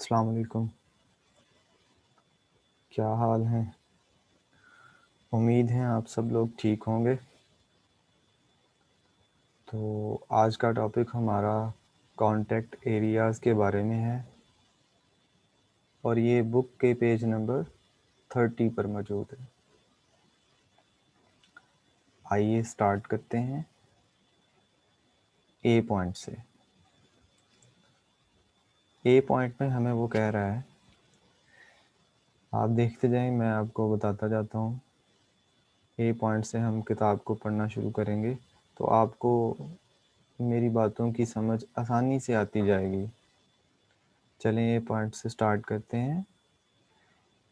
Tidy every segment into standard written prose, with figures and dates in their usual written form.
अस्सलाम वालेकुम। क्या हाल है? उम्मीद है आप सब लोग ठीक होंगे। तो आज का टॉपिक हमारा कॉन्टैक्ट एरियाज़ के बारे में है और ये बुक के पेज नंबर 30 पर मौजूद है। आइए स्टार्ट करते हैं ए पॉइंट से। ए पॉइंट में हमें वो कह रहा है, आप देखते जाएं, मैं आपको बताता जाता हूँ। ए पॉइंट से हम किताब को पढ़ना शुरू करेंगे तो आपको मेरी बातों की समझ आसानी से आती जाएगी। चलें ए पॉइंट से स्टार्ट करते हैं।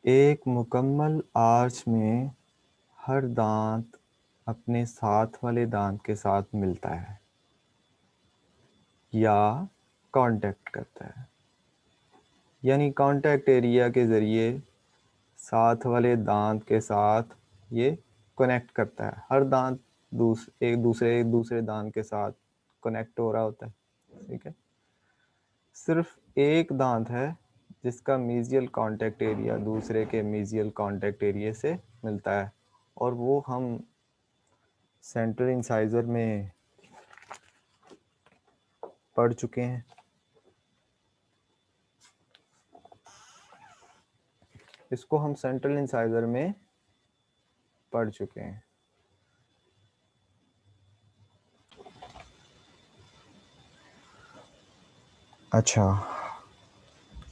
एक मुकम्मल आर्च में हर दांत अपने साथ वाले दांत के साथ मिलता है या कांटेक्ट करता है, यानी कांटेक्ट एरिया के ज़रिए साथ वाले दांत के साथ ये कनेक्ट करता है। हर दांत एक दूसरे दांत के साथ कनेक्ट हो रहा होता है, ठीक है। सिर्फ एक दांत है जिसका मीजियल कांटेक्ट एरिया दूसरे के मीजियल कांटेक्ट एरिया से मिलता है, और वो हम सेंट्रल इंसाइजर में पढ़ चुके हैं। इसको हम सेंट्रल इंसाइजर में पढ़ चुके हैं। अच्छा,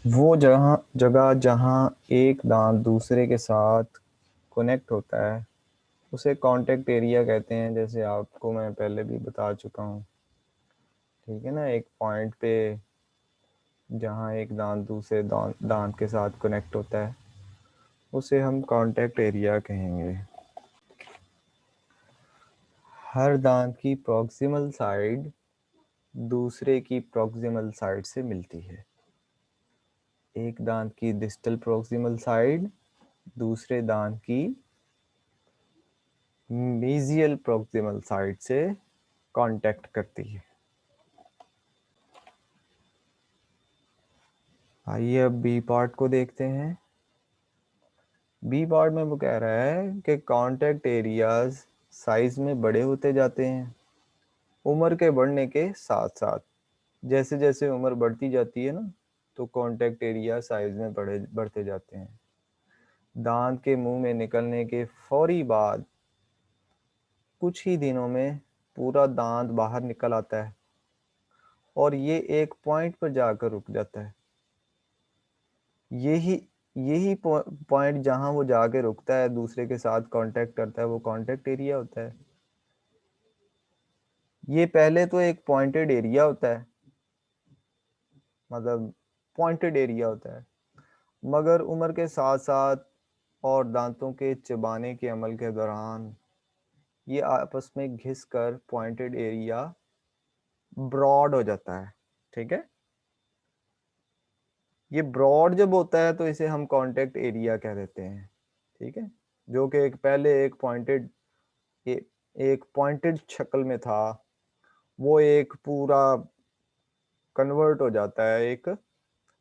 वो जगह जहाँ एक दांत दूसरे के साथ कनेक्ट होता है उसे कांटेक्ट एरिया कहते हैं, जैसे आपको मैं पहले भी बता चुका हूँ, ठीक है ना। एक पॉइंट पे जहाँ एक दांत दूसरे दांत के साथ कनेक्ट होता है उसे हम कांटेक्ट एरिया कहेंगे। हर दांत की प्रॉक्सिमल साइड दूसरे की प्रॉक्सिमल साइड से मिलती है। एक दांत की डिस्टल प्रॉक्सिमल साइड दूसरे दांत की मीजियल प्रॉक्सिमल साइड से कांटेक्ट करती है। आइए अब बी पार्ट को देखते हैं। बी पार्ट में वो कह रहा है कि कांटेक्ट एरियाज साइज में बड़े होते जाते हैं उम्र के बढ़ने के साथ साथ। जैसे जैसे उम्र बढ़ती जाती है ना, तो कांटेक्ट एरिया साइज में बढ़ते जाते हैं। दांत के मुंह में निकलने के फौरी बाद कुछ ही दिनों में पूरा दांत बाहर निकल आता है और ये एक पॉइंट पर जाकर रुक जाता है। यही यही पॉइंट जहां वो जाके रुकता है, दूसरे के साथ कांटेक्ट करता है, वो कांटेक्ट एरिया होता है। ये पहले तो एक पॉइंटेड एरिया होता है, मतलब पॉइंटेड एरिया होता है, मगर उम्र के साथ साथ और दांतों के चबाने के अमल के दौरान ये आपस में घिस कर पॉइंटेड एरिया ब्रॉड हो जाता है, ठीक है। ये ब्रॉड जब होता है तो इसे हम कांटेक्ट एरिया कह देते हैं, ठीक है। जो कि एक पॉइंटेड शक्ल में था, वो एक पूरा कन्वर्ट हो जाता है, एक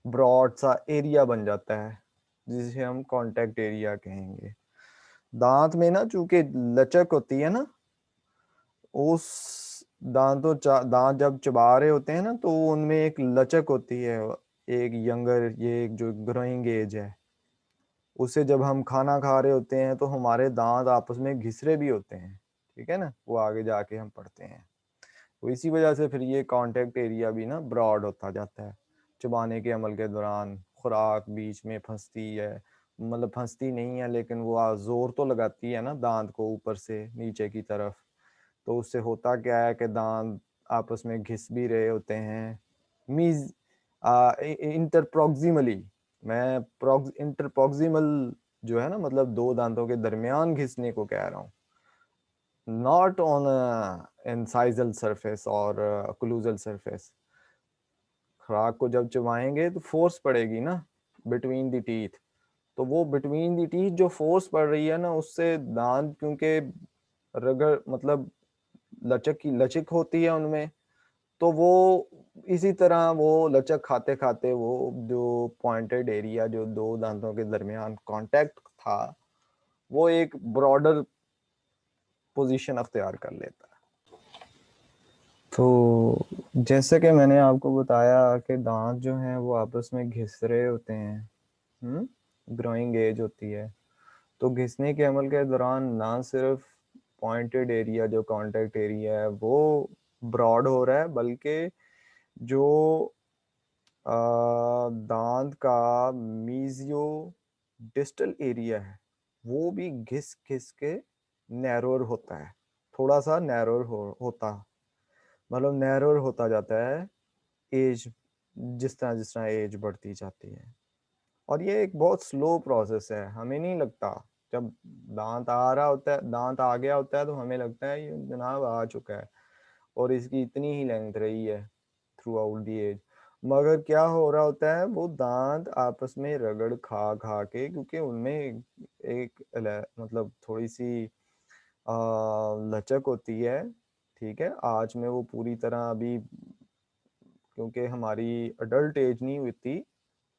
ब्रॉड सा एरिया बन जाता है जिसे हम कांटेक्ट एरिया कहेंगे। दांत में ना चूंकि लचक होती है ना, उस दांत जब चबा रहे होते हैं ना, तो उनमें एक लचक होती है। एक ये एक जो ग्रोइंग एज है, उसे जब हम खाना खा रहे होते हैं तो हमारे दांत आपस में घिसरे भी होते हैं, ठीक है ना। वो आगे जाके हम पढ़ते हैं। तो इसी वजह से फिर ये कांटेक्ट एरिया भी ना ब्रॉड होता जाता है। चबाने के अमल के दौरान खुराक बीच में फंसती है, मतलब फंसती नहीं है, लेकिन वो जोर तो लगाती है ना दांत को ऊपर से नीचे की तरफ। तो उससे होता क्या है कि दांत आपस में घिस भी रहे होते हैं। मीज इंटरप्रॉक्सिमली, मैं इंटरप्रॉक्सिमल जो है ना, मतलब दो दांतों के दरमियान घिसने को कह रहा हूँ, नॉट ऑन इंसाइजल सरफेस और ओक्लूजल सरफेस। खुराक को जब चबाएंगे तो फोर्स पड़ेगी ना बिटवीन द टीथ, तो वो बिटवीन द टीथ जो फोर्स पड़ रही है ना, उससे दांत क्योंकि रगड़ मतलब लचक होती है उनमें, तो वो इसी तरह वो लचक खाते खाते वो जो पॉइंटेड एरिया जो दो दांतों के दरमियान कांटेक्ट था वो एक ब्रॉडर पोजीशन अख्तियार कर लेता है। तो जैसे कि मैंने आपको बताया कि दांत जो हैं वो आपस में घिस रहे होते हैं, ग्रोइंग एज होती है। तो घिसने के अमल के दौरान ना सिर्फ पॉइंटेड एरिया जो कांटेक्ट एरिया है वो ब्रॉड हो रहा है, बल्कि जो दांत का मीजियो डिस्टल एरिया है वो भी घिस घिस के नैरोर होता है, थोड़ा सा नैरोर होता, मतलब नैरोर होता जाता है एज, जिस तरह एज बढ़ती जाती है। और ये एक बहुत स्लो प्रोसेस है, हमें नहीं लगता। जब दांत आ रहा होता है, दांत आ गया होता है तो हमें लगता है ये जनाब आ चुका है और इसकी इतनी ही लेंथ रही है थ्रू आउट दी एज। मगर क्या हो रहा होता है, वो दांत आपस में रगड़ खा खा के, क्योंकि उनमें एक मतलब थोड़ी सी लचक होती है, ठीक है। आज में वो पूरी तरह अभी, क्योंकि हमारी अडल्ट एज नहीं हुई थी,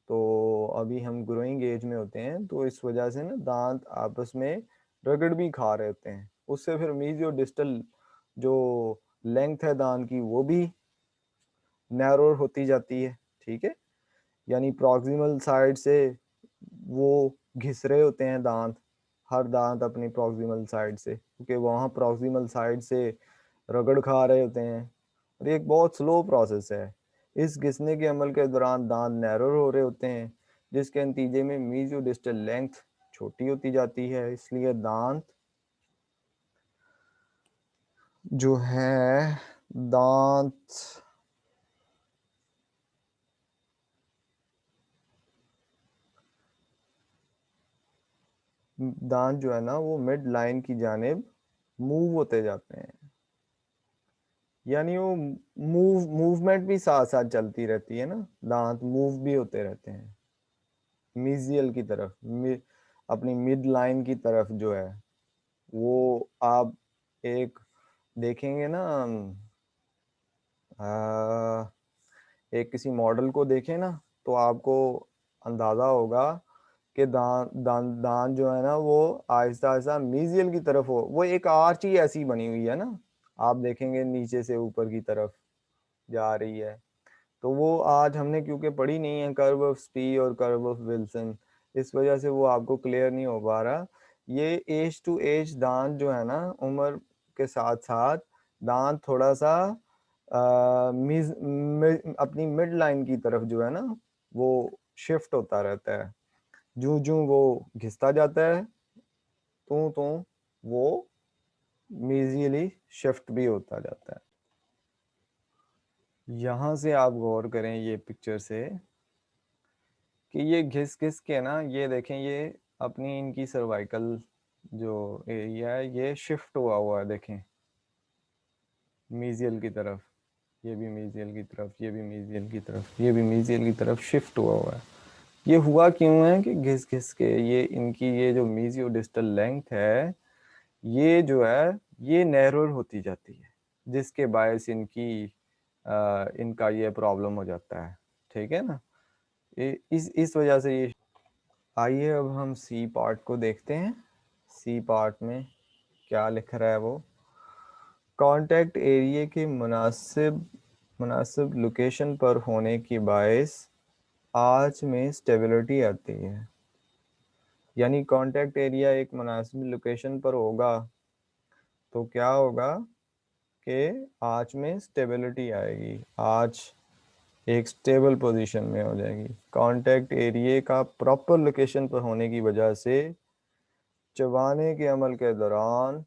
तो अभी हम ग्रोइंग एज में होते हैं, तो इस वजह से ना दांत आपस में रगड़ भी खा रहे होते हैं। उससे फिर मीजियो डिस्टल जो लेंथ है दांत की वो भी नैरो होती जाती है, ठीक है। यानी प्रॉक्सिमल साइड से वो घिस रहे होते हैं दांत, हर दांत अपनी प्रॉक्सिमल साइड से, क्योंकि वहाँ प्रॉक्सिमल साइड से रगड़ खा रहे होते हैं। और ये एक बहुत स्लो प्रोसेस है। इस घिसने के अमल के दौरान दांत नैरो हो रहे होते हैं, जिसके नतीजे में मीजियो डिस्टल लेंथ छोटी होती जाती है। इसलिए दांत जो है, दांत दांत जो है ना वो मिड लाइन की जानिब मूव होते जाते हैं। यानी वो मूवमेंट भी साथ साथ चलती रहती है ना, दांत मूव भी होते रहते हैं मीजियल की तरफ, अपनी मिड लाइन की तरफ जो है वो आप एक देखेंगे ना, आ, एक किसी मॉडल को देखें ना तो आपको अंदाजा होगा कि दांत जो है ना वो आहिस्ता आहिस्ता मीजियल की तरफ हो, वो एक आर्च ही ऐसी बनी हुई है ना, आप देखेंगे नीचे से ऊपर की तरफ जा रही है। तो वो आज हमने क्योंकि पढ़ी नहीं है कर्व ऑफ स्पी और कर्व ऑफ विल्सन, इस वजह से वो आपको क्लियर नहीं हो पा रहा। ये एज टू एज दांत जो है ना, उम्र के साथ साथ दांत थोड़ा सा अपनी मिड लाइन की तरफ जो है ना वो शिफ्ट होता रहता है। जूं जूं वो घिसता जाता है तो वो मीजियली शिफ्ट भी होता जाता है। यहाँ से आप गौर करें ये पिक्चर से कि ये घिस घिस के ना, ये देखें, ये अपनी इनकी सर्वाइकल जो एरिया है ये शिफ्ट हुआ हुआ है, देखें मीजियल की तरफ, ये भी मीजियल की तरफ, ये भी मीजियल की तरफ, ये भी मीजियल की तरफ शिफ्ट हुआ हुआ है। ये हुआ क्यों है कि घिस घिस के ये इनकी ये जो मीजियो डिस्टल लेंथ है ये जो है ये नैरोर होती जाती है, जिसके बायस इनका ये प्रॉब्लम हो जाता है, ठीक है ना। इस वजह से ये। आइए अब हम सी पार्ट को देखते हैं। सी पार्ट में क्या लिख रहा है वो, कांटेक्ट एरिया के मुनासिब लोकेशन पर होने की बायस आर्च में स्टेबिलिटी आती है। यानी कांटेक्ट एरिया एक मुनासिब लोकेशन पर होगा तो क्या होगा कि आर्च में स्टेबिलिटी आएगी, आर्च एक स्टेबल पोजीशन में हो जाएगी। कांटेक्ट एरिया का प्रॉपर लोकेशन पर होने की वजह से चबाने के अमल के दौरान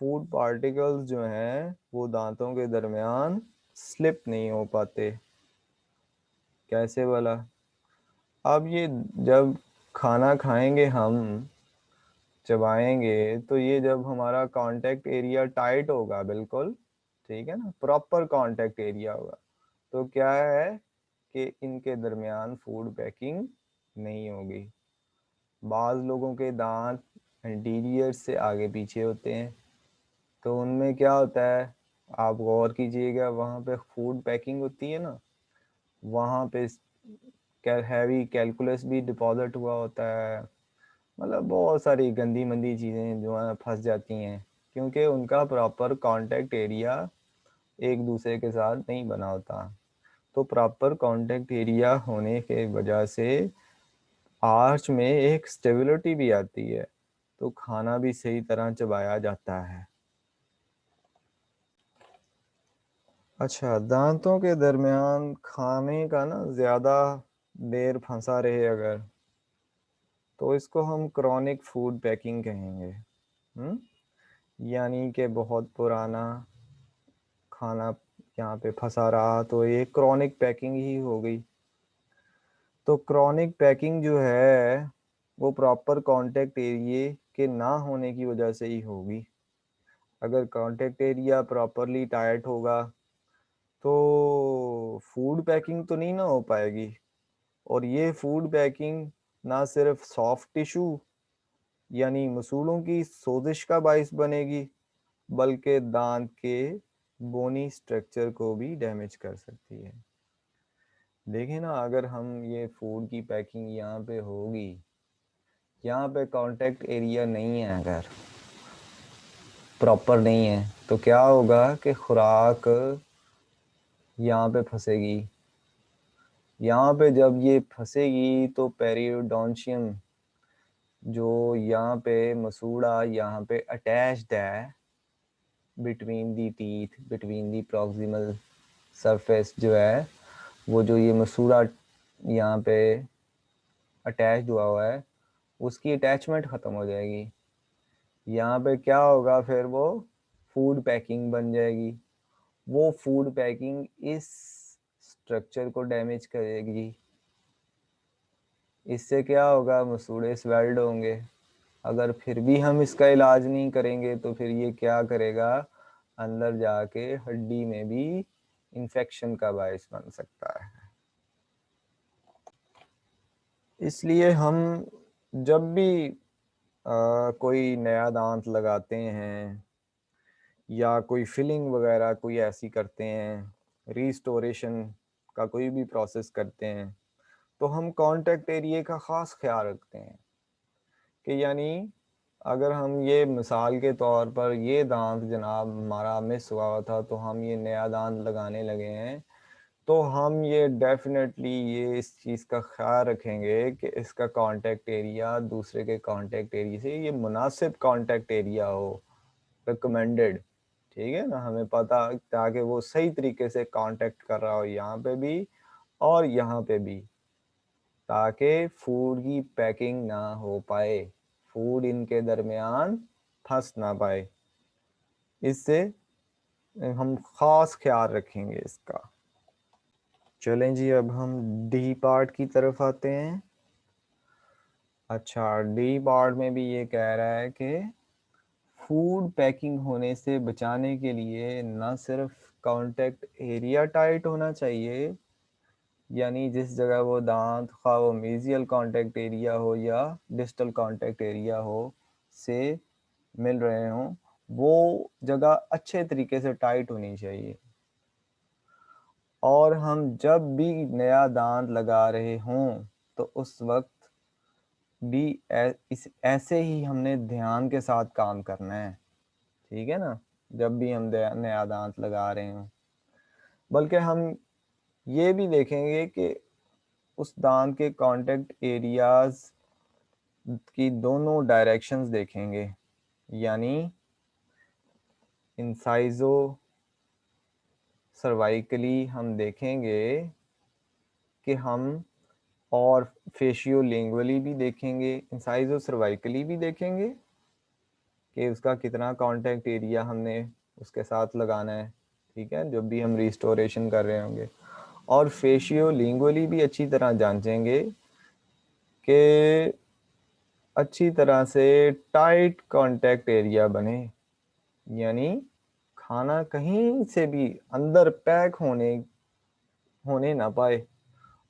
फूड पार्टिकल्स जो हैं वो दांतों के दरमियान स्लिप नहीं हो पाते। कैसे वाला, अब ये जब खाना खाएंगे हम, चबाएंगे, तो ये जब हमारा कांटेक्ट एरिया टाइट होगा बिल्कुल, ठीक है ना, प्रॉपर कांटेक्ट एरिया होगा, तो क्या है कि इनके दरमियान फूड पैकिंग नहीं होगी। बाज लोगों के दांत एंटीरियर से आगे पीछे होते हैं, तो उनमें क्या होता है, आप गौर कीजिएगा, वहाँ पे फूड पैकिंग होती है ना, वहाँ पे हैवी कैलकुलस भी डिपॉजिट हुआ होता है। मतलब बहुत सारी गंदी मंदी चीज़ें जो है फंस जाती हैं, क्योंकि उनका प्रॉपर कांटेक्ट एरिया एक दूसरे के साथ नहीं बना होता। तो प्रॉपर कांटेक्ट एरिया होने के वजह से आर्च में एक स्टेबिलिटी भी आती है, तो खाना भी सही तरह चबाया जाता है। अच्छा, दांतों के दरमियान खाने का ना ज़्यादा देर फंसा रहे अगर, तो इसको हम क्रॉनिक फूड पैकिंग कहेंगे। यानी कि बहुत पुराना खाना यहाँ पे फंसा रहा, तो ये क्रॉनिक पैकिंग ही हो गई। तो क्रॉनिक पैकिंग जो है वो प्रॉपर कांटेक्ट एरिया के ना होने की वजह से ही होगी। अगर कांटेक्ट एरिया प्रॉपरली टाइट होगा तो फूड पैकिंग तो नहीं ना हो पाएगी। और ये फूड पैकिंग ना सिर्फ सॉफ्ट टिश्यू यानी मसूड़ों की सोजिश का बाइस बनेगी, बल्कि दांत के बोनी स्ट्रक्चर को भी डैमेज कर सकती है। देखें ना, अगर हम ये फूड की पैकिंग यहाँ पे होगी, यहाँ पे कांटेक्ट एरिया नहीं है, अगर प्रॉपर नहीं है, तो क्या होगा कि खुराक यहाँ पे फंसेगी। यहाँ पे जब ये फंसेगी तो पेरियोडोंशियम जो यहाँ पे मसूड़ा यहाँ पे अटैच्ड है between the teeth, between the proximal surface जो है, वो जो ये मसूड़ा यहाँ पे अटैच्ड हुआ है, उसकी अटैचमेंट ख़त्म हो जाएगी। यहाँ पे क्या होगा, फिर वो फूड पैकिंग बन जाएगी। वो फूड पैकिंग इस स्ट्रक्चर को डैमेज करेगी। इससे क्या होगा, मसूड़े स्वेल्ड होंगे। अगर फिर भी हम इसका इलाज नहीं करेंगे तो फिर ये क्या करेगा, अंदर जाके हड्डी में भी इन्फेक्शन का बायस बन सकता है। इसलिए हम जब भी कोई नया दांत लगाते हैं या कोई फिलिंग वगैरह कोई ऐसी करते हैं, रिस्टोरेशन का कोई भी प्रोसेस करते हैं, तो हम कांटेक्ट एरिया का ख़ास ख्याल रखते हैं कि यानी अगर हम ये मिसाल के तौर पर ये दांत जनाब हमारा मिस हुआ था, तो हम ये नया दांत लगाने लगे हैं, तो हम ये डेफिनेटली ये इस चीज़ का ख्याल रखेंगे कि इसका कांटेक्ट एरिया दूसरे के कांटेक्ट एरिया से ये मुनासिब कांटेक्ट एरिया हो, रिकमेंडेड। ठीक है ना, हमें पता, ताकि वो सही तरीके से कांटेक्ट कर रहा हो यहाँ पे भी और यहाँ पे भी, ताकि फूड की पैकिंग ना हो पाए, फूड इनके दरमियान फंस ना पाए। इससे हम खास ख्याल रखेंगे इसका। चलें जी, अब हम डी पार्ट की तरफ आते हैं। अच्छा, डी पार्ट में भी ये कह रहा है कि फूड पैकिंग होने से बचाने के लिए ना सिर्फ कांटेक्ट एरिया टाइट होना चाहिए, यानी जिस जगह वो दांत, खा वो मीजियल कांटेक्ट एरिया हो या डिस्टल कांटेक्ट एरिया हो से मिल रहे हों, वो जगह अच्छे तरीके से टाइट होनी चाहिए। और हम जब भी नया दांत लगा रहे हों तो उस वक्त भी इस ऐसे ही हमने ध्यान के साथ काम करना है। ठीक है ना, जब भी हम नया दांत लगा रहे हों, बल्कि हम ये भी देखेंगे कि उस दांत के कांटेक्ट एरियाज की दोनों डायरेक्शंस देखेंगे, यानी इंसाइजो सर्वाइकली हम देखेंगे कि हम, और फेशियो लिंगुअली भी देखेंगे, इंसाइजो सर्वाइकली भी देखेंगे कि उसका कितना कांटेक्ट एरिया हमने उसके साथ लगाना है। ठीक है, जब भी हम रिस्टोरेशन कर रहे होंगे, और फेशियो लिंगुअली भी अच्छी तरह जांचेंगे कि अच्छी तरह से टाइट कांटेक्ट एरिया बने, यानी खाना कहीं से भी अंदर पैक होने ना पाए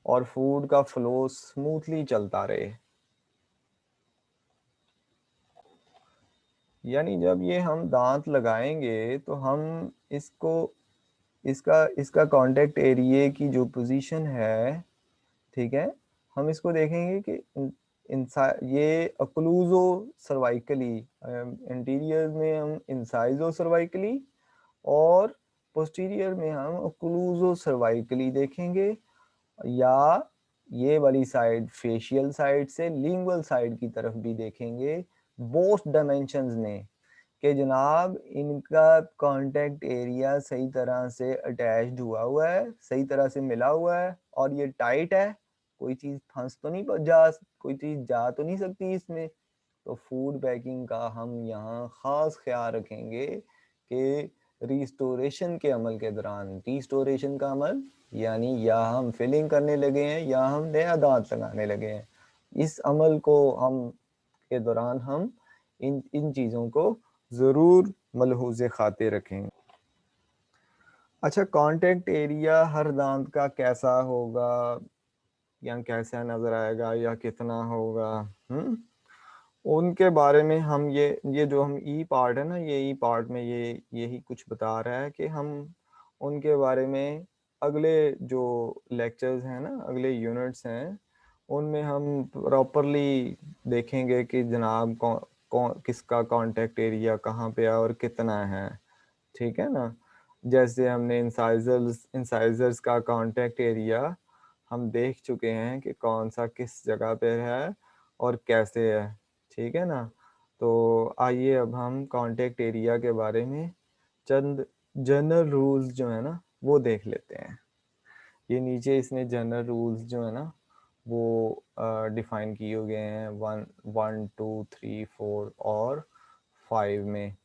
और फूड का फ्लो स्मूथली चलता रहे। यानी जब ये हम दांत लगाएंगे तो हम इसको इसका इसका कॉन्टेक्ट एरिया की जो पोजीशन है, ठीक है, हम इसको देखेंगे कि ये अक्लूजो सर्वाइकली, इंटीरियर में हम इंसाइजो सर्वाइकली और पोस्टीरियर में हम अक्लूजो सर्वाइकली देखेंगे, या ये वाली साइड फेशियल साइड से लिंगुअल साइड की तरफ भी देखेंगे बोथ डायमेंशंस में कि जनाब इनका कांटेक्ट एरिया सही तरह से अटैच्ड हुआ है, सही तरह से मिला हुआ है और ये टाइट है, कोई चीज़ फंस तो नहीं कोई चीज़ जा तो नहीं सकती इसमें। तो फूड पैकिंग का हम यहाँ ख़ास ख्याल रखेंगे कि रिस्टोरेशन के अमल के दौरान, रिस्टोरेशन का अमल यानी या हम फिलिंग करने लगे हैं या हम नया दांत लगाने लगे हैं, इस अमल को हम के दौरान हम इन चीज़ों को ज़रूर मलहूज़े खाते रखें। अच्छा, कांटेक्ट एरिया हर दांत का कैसा होगा या कैसा नज़र आएगा या कितना होगा, उनके बारे में हम ये जो हम ई पार्ट है ना, ये ई पार्ट में ये यही कुछ बता रहा है कि हम उनके बारे में अगले जो लेक्चर्स हैं ना, अगले यूनिट्स हैं, उनमें हम प्रॉपरली देखेंगे कि जनाब कौन किसका कांटेक्ट एरिया कहाँ पे है और कितना है, ठीक है ना। जैसे हमने इंसाइजर्स का कांटेक्ट एरिया हम देख चुके हैं कि कौन सा किस जगह पे है और कैसे है, ठीक है ना। तो आइए अब हम कांटेक्ट एरिया के बारे में चंद जनरल रूल्स जो है ना वो देख लेते हैं। ये नीचे इसमें जनरल रूल्स जो है ना वो डिफाइन किए गए हैं 1, 2, 3, 4 और 5 में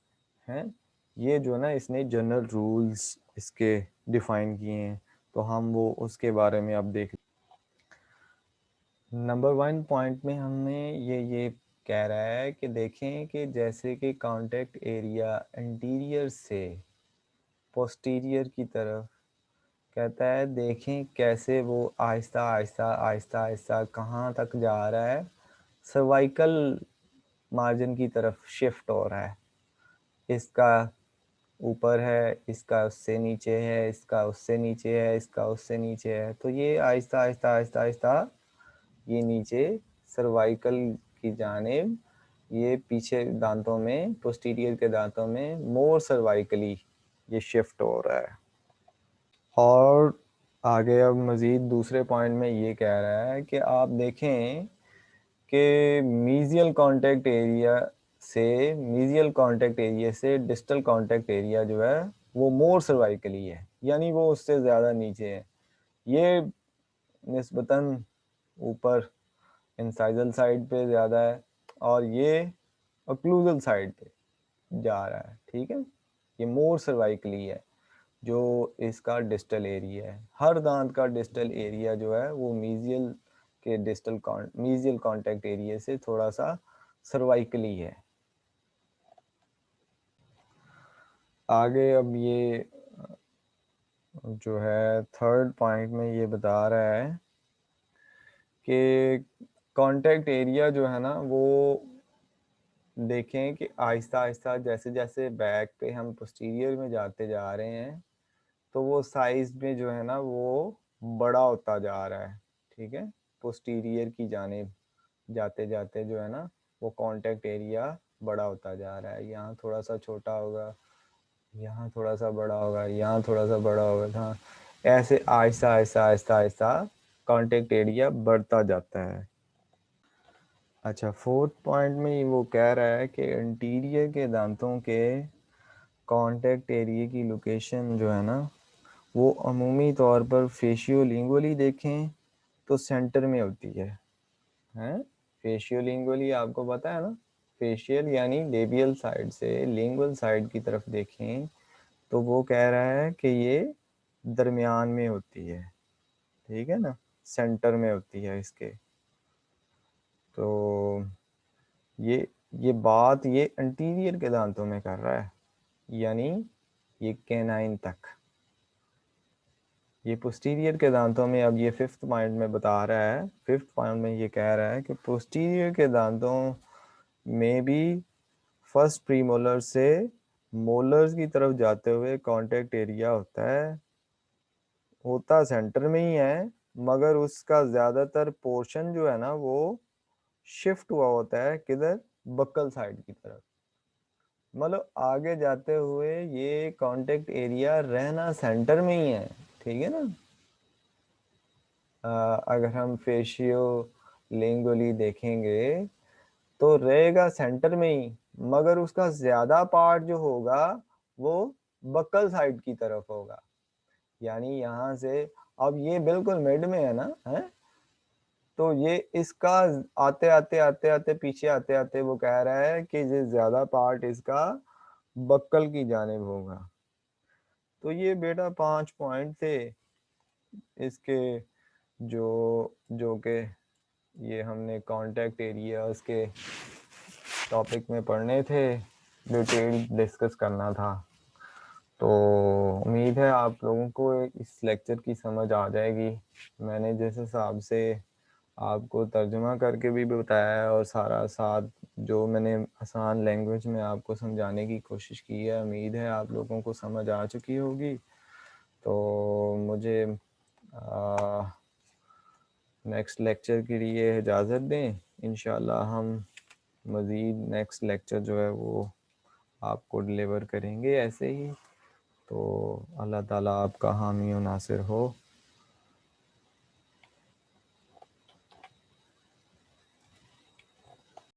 हैं। ये जो है ना इसने जनरल रूल्स इसके डिफाइन किए हैं, तो हम वो उसके बारे में अब देख। नंबर 1 पॉइंट में हमें ये कह रहा है कि देखें कि जैसे कि कांटेक्ट एरिया इंटीरियर से पोस्टीरियर की तरफ, कहता है देखें कैसे वो आहिस्ता आहिस्ता आहिस्ता आहिस्ता कहाँ तक जा रहा है, सर्वाइकल मार्जिन की तरफ शिफ्ट हो रहा है। इसका ऊपर है, इसका उससे नीचे है, इसका उससे नीचे है, इसका उससे नीचे है, तो ये आहिस्ता आहिस्ता आहिस्ता आहिस्ता ये नीचे सर्वाइकल की जानिब, ये पीछे दांतों में पोस्टीरियर के दांतों में मोर सर्वाइकली ये शिफ्ट हो रहा है। और आगे अब मज़ीद दूसरे पॉइंट में ये कह रहा है कि आप देखें कि मीजियल कॉन्टेक्ट एरिया से डिस्टल कॉन्टेक्ट एरिया जो है वो मोर सर्वाइकली है, यानी वो उससे ज़्यादा नीचे है। ये निस्बतन ऊपर इंसाइजल साइड पे ज़्यादा है और ये ओक्लूजल साइड पे जा रहा है, ठीक है। ये मोर सर्वाइकली है जो इसका डिस्टल एरिया है। हर दांत का डिस्टल एरिया जो है वो मीजियल कॉन्टेक्ट एरिया से थोड़ा सा सर्वाइकली है। आगे अब ये जो है थर्ड पॉइंट में ये बता रहा है कि कांटेक्ट एरिया जो है ना वो देखें कि आहिस्ता आहिस्ता जैसे जैसे बैक पे हम पोस्टीरियर में जाते जा रहे हैं तो वो साइज में जो है ना वो बड़ा होता जा रहा है, ठीक है। पोस्टीरियर की जानिब जाते जाते जो है ना वो कांटेक्ट एरिया बड़ा होता जा रहा है। यहाँ थोड़ा सा छोटा होगा, यहाँ थोड़ा सा बड़ा होगा, यहाँ थोड़ा सा बड़ा होगा, हाँ, ऐसे आहिस्ता आहिस्ता आहिस्ता आहिस्ता कांटेक्ट एरिया बढ़ता जाता है। अच्छा, फोर्थ पॉइंट में वो कह रहा है कि इंटीरियर के दांतों के कांटेक्ट एरिया की लोकेशन जो है ना वो अमूमी तौर पर फेशियोलिंगुअली देखें तो सेंटर में होती है, हैं। फेशियोलिंगुअली आपको पता है ना, फेशियल यानी लेबियल साइड से लिंगुअल साइड की तरफ देखें तो वो कह रहा है कि ये दरमियान में होती है, ठीक है ना, सेंटर में होती है इसके। तो ये बात ये इंटीरियर के दांतों में कर रहा है, यानी ये कैनाइन तक। ये पोस्टीरियर के दांतों में अब ये फिफ्थ पॉइंट में बता रहा है, फिफ्थ पॉइंट में ये कह रहा है कि पोस्टीरियर के दांतों में भी फर्स्ट प्रीमोलर से मोलर्स की तरफ जाते हुए कांटेक्ट एरिया होता सेंटर में ही है, मगर उसका ज्यादातर पोर्शन जो है ना वो शिफ्ट हुआ होता है किधर, बक्कल साइड की तरफ। मतलब आगे जाते हुए ये कांटेक्ट एरिया रहना सेंटर में ही है, ठीक है ना। अगर हम फेशियो लिंगुअली देखेंगे तो रहेगा सेंटर में ही, मगर उसका ज्यादा पार्ट जो होगा वो बक्कल साइड की तरफ होगा। यानी यहाँ से, अब ये बिल्कुल मिड में है ना, है, तो ये इसका आते आते आते आते पीछे आते आते वो कह रहा है कि ये ज्यादा पार्ट इसका बक्कल की जानिब होगा। तो ये बेटा 5 पॉइंट थे इसके, जो जो के ये हमने कॉन्टेक्ट एरियाज के टॉपिक में पढ़ने थे, डिटेल डिस्कस करना था। तो उम्मीद है आप लोगों को इस लेक्चर की समझ आ जाएगी। मैंने जिस हिसाब से आपको तर्जुमा करके भी बताया है और सारा साथ जो मैंने आसान लैंग्वेज में आपको समझाने की कोशिश की है, उम्मीद है आप लोगों को समझ आ चुकी होगी। तो मुझे नेक्स्ट लेक्चर के लिए इजाज़त दें। इंशाल्लाह हम मज़ीद नेक्स्ट लेक्चर जो है वो आपको डिलीवर करेंगे ऐसे ही। तो अल्लाह ताला आपका हामी और नासिर हो।